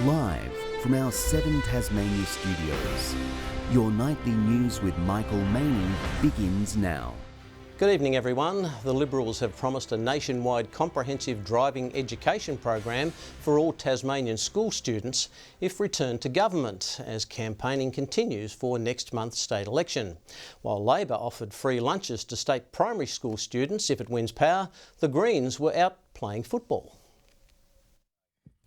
Live from our 7 Tasmania studios, your nightly news with Michael Maney begins now. Good evening everyone. The Liberals have promised a nationwide comprehensive driving education program for all Tasmanian school students if returned to government, as campaigning continues for next month's state election. While Labor offered free lunches to state primary school students if it wins power, the Greens were out playing football.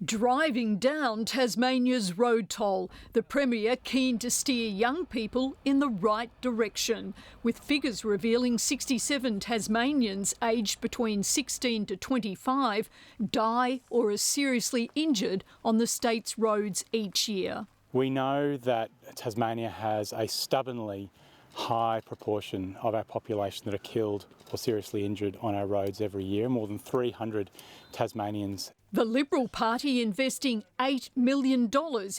Driving down Tasmania's road toll, the Premier keen to steer young people in the right direction, with figures revealing 67 Tasmanians aged between 16 to 25 die or are seriously injured on the state's roads each year. We know that Tasmania has a stubbornly high proportion of our population that are killed or seriously injured on our roads every year, more than 300 Tasmanians. The Liberal Party investing $8 million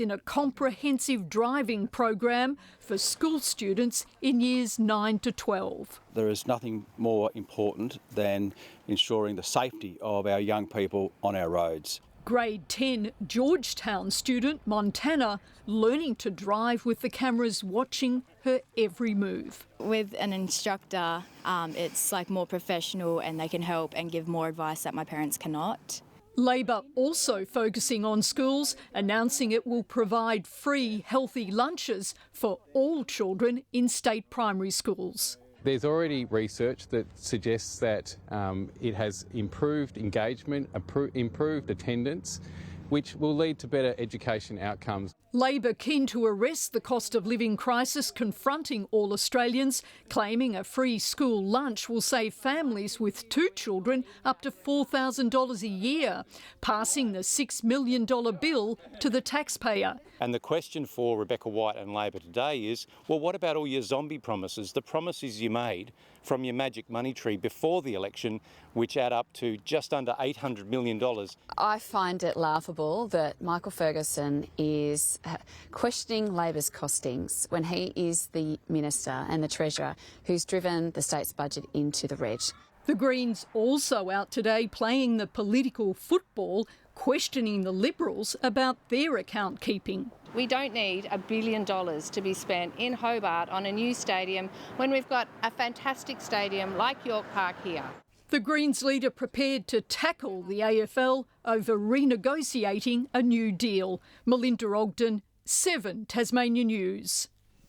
in a comprehensive driving program for school students in years 9 to 12. There is nothing more important than ensuring the safety of our young people on our roads. Grade 10 Georgetown student Montana learning to drive with the cameras watching her every move. With an instructor, it's like more professional and they can help and give more advice that my parents cannot. Labor also focusing on schools, announcing it will provide free healthy lunches for all children in state primary schools. There's already research that suggests that it has improved engagement, improved attendance, which will lead to better education outcomes. Labor keen to arrest the cost of living crisis confronting all Australians, claiming a free school lunch will save families with 2 children up to $4,000 a year, passing the $6 million bill to the taxpayer. And the question for Rebecca White and Labor today is, well, what about all your zombie promises, the promises you made from your magic money tree before the election, which add up to just under $800 million? I find it laughable that Michael Ferguson is questioning Labor's costings when he is the Minister and the Treasurer who's driven the state's budget into the red. The Greens also out today playing the political football, questioning the Liberals about their account keeping. We don't need $1 billion to be spent in Hobart on a new stadium when we've got a fantastic stadium like York Park here. The Greens leader prepared to tackle the AFL over renegotiating a new deal. Melinda Ogden, 7 Tasmania News.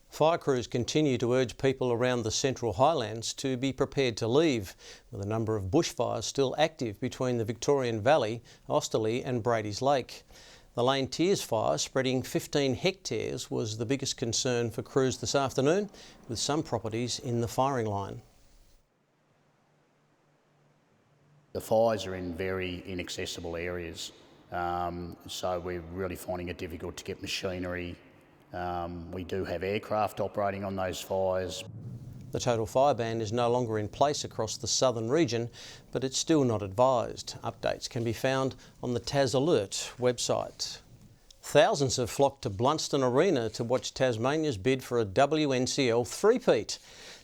Fire crews continue to urge people around the Central Highlands to be prepared to leave, with a number of bushfires still active between the Victorian Valley, Osterley and Brady's Lake. The Lane Tears fire, spreading 15 hectares, was the biggest concern for crews this afternoon, with some properties in the firing line. The fires are in very inaccessible areas, so we're really finding it difficult to get machinery. We do have aircraft operating on those fires. The total fire ban is no longer in place across the southern region, but it's still not advised. Updates can be found on the Tas Alert website. Thousands have flocked to Blunston Arena to watch Tasmania's bid for a WNCL three-peat.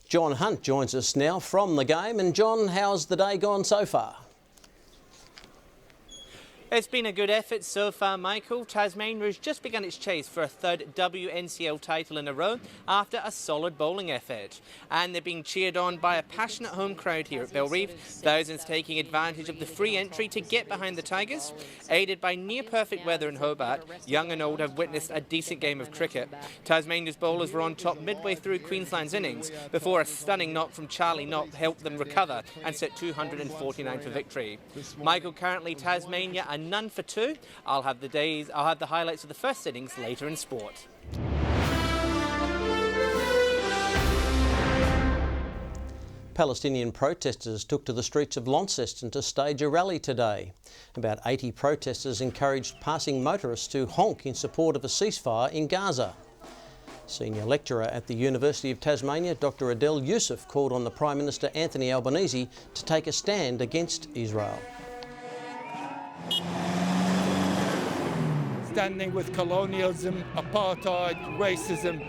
John Hunt joins us now from the game. And John, how's the day gone so far? It's been a good effort so far, Michael. Tasmania has just begun its chase for a third WNCL title in a row after a solid bowling effort. And they're being cheered on by a passionate home crowd here at Bellreeve, thousands taking advantage of the free entry to get behind the Tigers. Aided by near-perfect weather in Hobart, young and old have witnessed a decent game of cricket. Tasmania's bowlers were on top midway through Queensland's innings before a stunning knock from Charlie Knott helped them recover and set 249 for victory. Michael, currently Tasmania are none for 2. I'll have the highlights of the first innings later in sport. Palestinian protesters took to the streets of Launceston to stage a rally today. About 80 protesters encouraged passing motorists to honk in support of a ceasefire in Gaza. Senior lecturer at the University of Tasmania, Dr Adel Youssef, called on the Prime Minister Anthony Albanese to take a stand against Israel. Standing with colonialism, apartheid, racism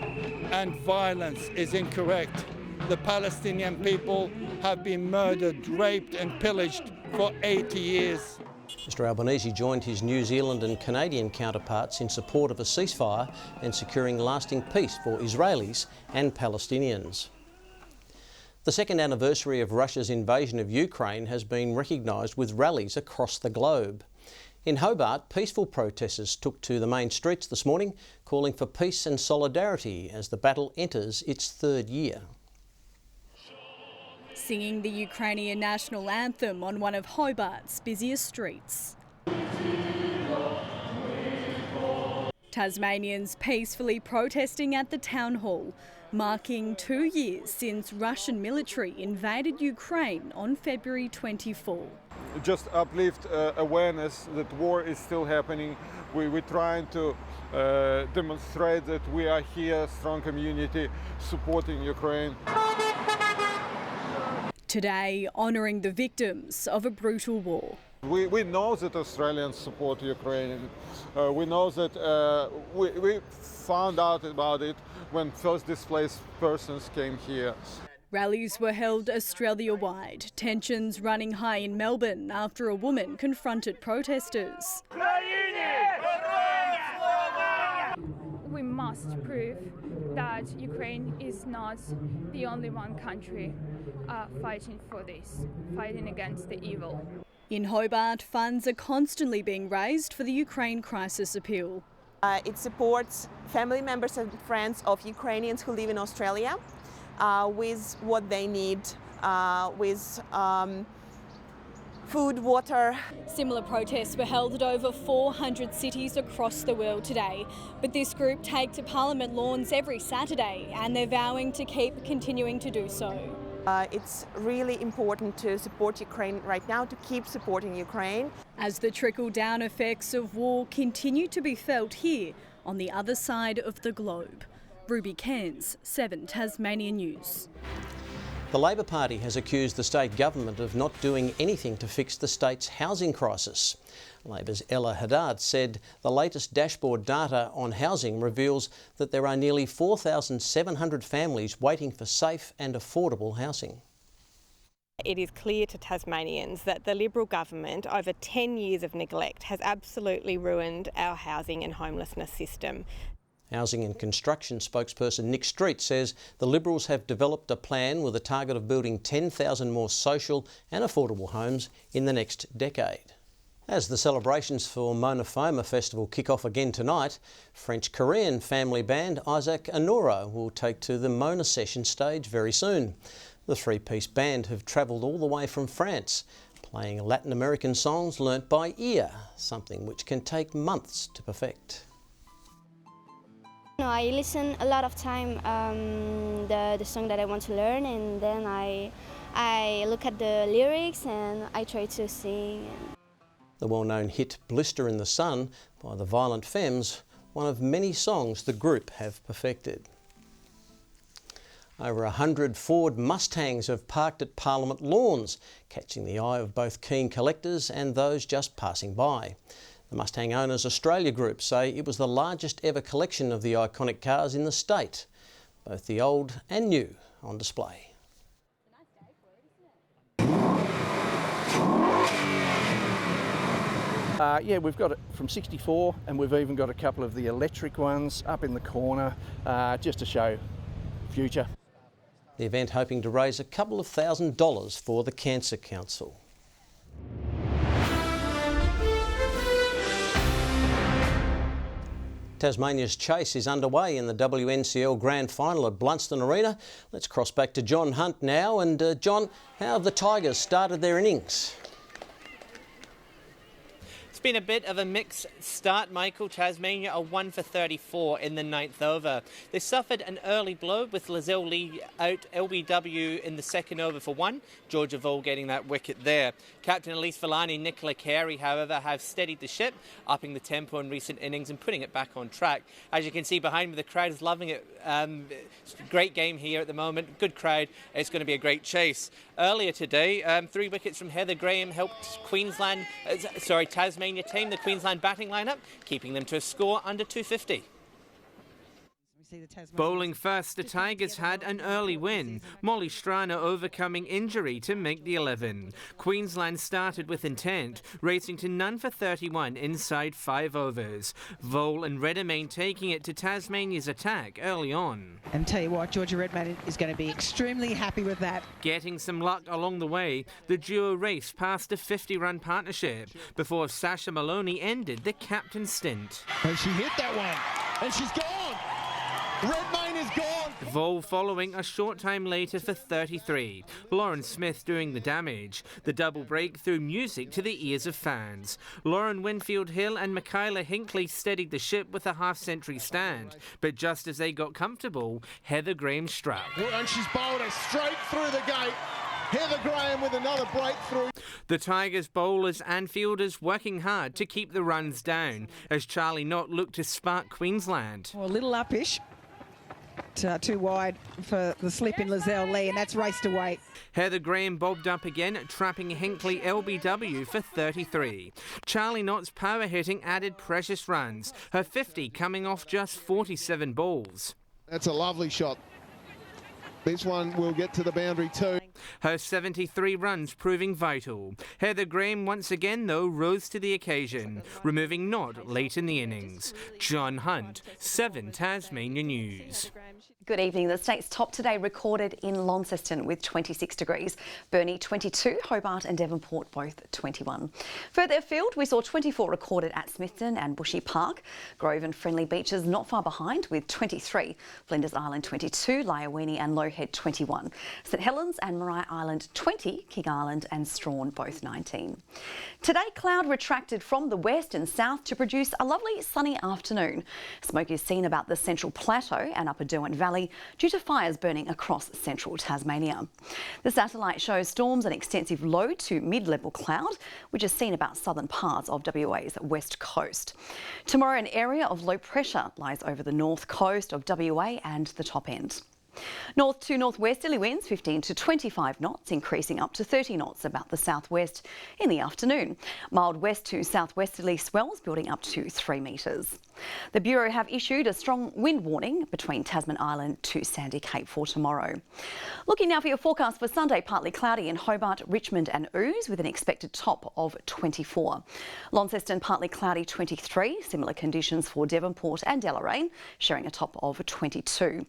and violence is incorrect. The Palestinian people have been murdered, raped and pillaged for 80 years. Mr Albanese joined his New Zealand and Canadian counterparts in support of a ceasefire and securing lasting peace for Israelis and Palestinians. The second anniversary of Russia's invasion of Ukraine has been recognised with rallies across the globe. In Hobart, peaceful protesters took to the main streets this morning, calling for peace and solidarity as the battle enters its third year. Singing the Ukrainian national anthem on one of Hobart's busiest streets. Tasmanians peacefully protesting at the town hall, marking 2 years since Russian military invaded Ukraine on February 24. Just uplift awareness that war is still happening. We're trying to demonstrate that we are here, strong community, supporting Ukraine. Today, honouring the victims of a brutal war. We know that Australians support Ukraine. We know that we found out about it when first displaced persons came here. Rallies were held Australia-wide, tensions running high in Melbourne after a woman confronted protesters. We must prove that Ukraine is not the only one country fighting for this, fighting against the evil. In Hobart, funds are constantly being raised for the Ukraine Crisis Appeal. It supports family members and friends of Ukrainians who live in Australia with what they need, with food, water. Similar protests were held at over 400 cities across the world today. But this group take to Parliament lawns every Saturday and they're vowing to keep continuing to do so. It's really important to support Ukraine right now, to keep supporting Ukraine. As the trickle-down effects of war continue to be felt here on the other side of the globe. Ruby Cairns, 7 Tasmania News. The Labor Party has accused the state government of not doing anything to fix the state's housing crisis. Labor's Ella Haddad said the latest dashboard data on housing reveals that there are nearly 4,700 families waiting for safe and affordable housing. It is clear to Tasmanians that the Liberal government, over 10 years of neglect, has absolutely ruined our housing and homelessness system. Housing and Construction spokesperson Nick Street says the Liberals have developed a plan with a target of building 10,000 more social and affordable homes in the next decade. As the celebrations for Mona Foma Festival kick off again tonight, French-Korean family band Isaac Anora will take to the Mona Session stage very soon. The three-piece band have travelled all the way from France, playing Latin American songs learnt by ear, something which can take months to perfect. I listen a lot of time the song that I want to learn, and then I look at the lyrics and I try to sing. The well-known hit Blister in the Sun by the Violent Femmes, one of many songs the group have perfected. Over 100 Ford Mustangs have parked at Parliament lawns, catching the eye of both keen collectors and those just passing by. The Mustang Owners Australia group say it was the largest ever collection of the iconic cars in the state, both the old and new on display. Yeah, we've got it from 64 and we've even got a couple of the electric ones up in the corner just to show future. The event hoping to raise a couple of $1,000s for the Cancer Council. Tasmania's chase is underway in the WNCL Grand Final at Blunston Arena. Let's cross back to John Hunt now. And John, how have the Tigers started their innings? It's been a bit of a mixed start, Michael. Tasmania are 1 for 34 in the 9th over. They suffered an early blow with Lizelle Lee out LBW in the 2nd over for 1. Georgia Vol getting that wicket there. Captain Elise Villani and Nicola Carey, however, have steadied the ship, upping the tempo in recent innings and putting it back on track. As you can see behind me, the crowd is loving it. Great game here at the moment. Good crowd. It's going to be a great chase. Earlier today, 3 wickets from Heather Graham helped Tasmania tame the Queensland batting lineup, keeping them to a score under 250. Bowling first, the Tigers had an early win. Molly Strana overcoming injury to make the 11. Queensland started with intent, racing to none for 31 inside 5 overs. Vole and Redmayne taking it to Tasmania's attack early on. And tell you what, Georgia Redmayne is going to be extremely happy with that. Getting some luck along the way, the duo raced past a 50-run partnership before Sasha Maloney ended the captain stint. And she hit that one, and she's gone. Redmayne is gone. Vole following a short time later for 33. Lauren Smith doing the damage. The double break threw music to the ears of fans. Lauren Winfield Hill and Michaela Hinkley steadied the ship with a half-century stand. But just as they got comfortable, Heather Graham struck. And she's bowled it straight through the gate. Heather Graham with another breakthrough. The Tigers bowlers and fielders working hard to keep the runs down as Charlie Knott looked to spark Queensland. Well, a little uppish. Too wide for the slip in Lizelle Lee, and that's raced away. Heather Graham bobbed up again, trapping Hinkley LBW for 33. Charlie Knott's power hitting added precious runs, her 50 coming off just 47 balls. That's a lovely shot. This one will get to the boundary too. Her 73 runs proving vital. Heather Graham once again, though, rose to the occasion, removing Knott late in the innings. John Hunt, 7 Tasmania News. Good evening. The state's top today recorded in Launceston with 26 degrees. Burnie 22, Hobart and Devonport both 21. Further afield, we saw 24 recorded at Smithton and Bushy Park. Grove and Friendly Beaches not far behind with 23. Flinders Island 22, Lyowini and Lowhead 21. St Helens and Maria Island 20, King Island and Strawn both 19. Today, cloud retracted from the west and south to produce a lovely sunny afternoon. Smoke is seen about the Central Plateau and Upper Derwent Valley due to fires burning across central Tasmania. The satellite shows storms and extensive low to mid-level cloud, which is seen about southern parts of WA's west coast. Tomorrow, an area of low pressure lies over the north coast of WA and the top end. North to northwesterly winds 15 to 25 knots, increasing up to 30 knots about the southwest in the afternoon. Mild west to southwesterly swells building up to 3 metres. The Bureau have issued a strong wind warning between Tasman Island to Sandy Cape for tomorrow. Looking now for your forecast for Sunday, partly cloudy in Hobart, Richmond and Ouse with an expected top of 24. Launceston partly cloudy 23, similar conditions for Devonport and Deloraine, sharing a top of 22.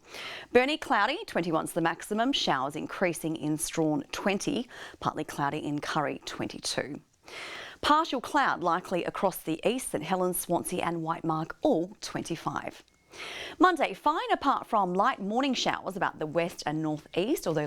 Burnie cloudy, 21's the maximum, showers increasing in Strawn 20, partly cloudy in Curry 22. Partial cloud likely across the east, St Helens, Swansea and Whitemark, all 25. Monday, fine apart from light morning showers about the west and northeast, although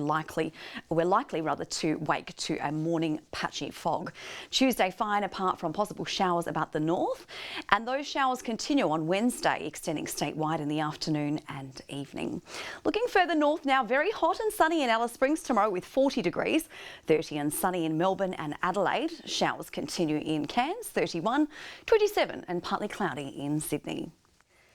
we're likely to wake to a morning patchy fog. Tuesday, fine apart from possible showers about the north, and those showers continue on Wednesday, extending statewide in the afternoon and evening. Looking further north now, very hot and sunny in Alice Springs tomorrow with 40 degrees, 30 and sunny in Melbourne and Adelaide. Showers continue in Cairns, 31, 27 and partly cloudy in Sydney.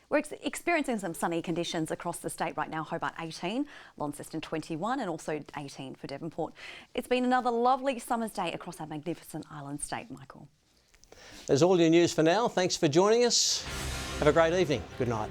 We're experiencing some sunny conditions across the state right now. Hobart 18, Launceston 21 and also 18 for Devonport. It's been another lovely summer's day across our magnificent island state, Michael. There's all your news for now. Thanks for joining us. Have a great evening. Good night.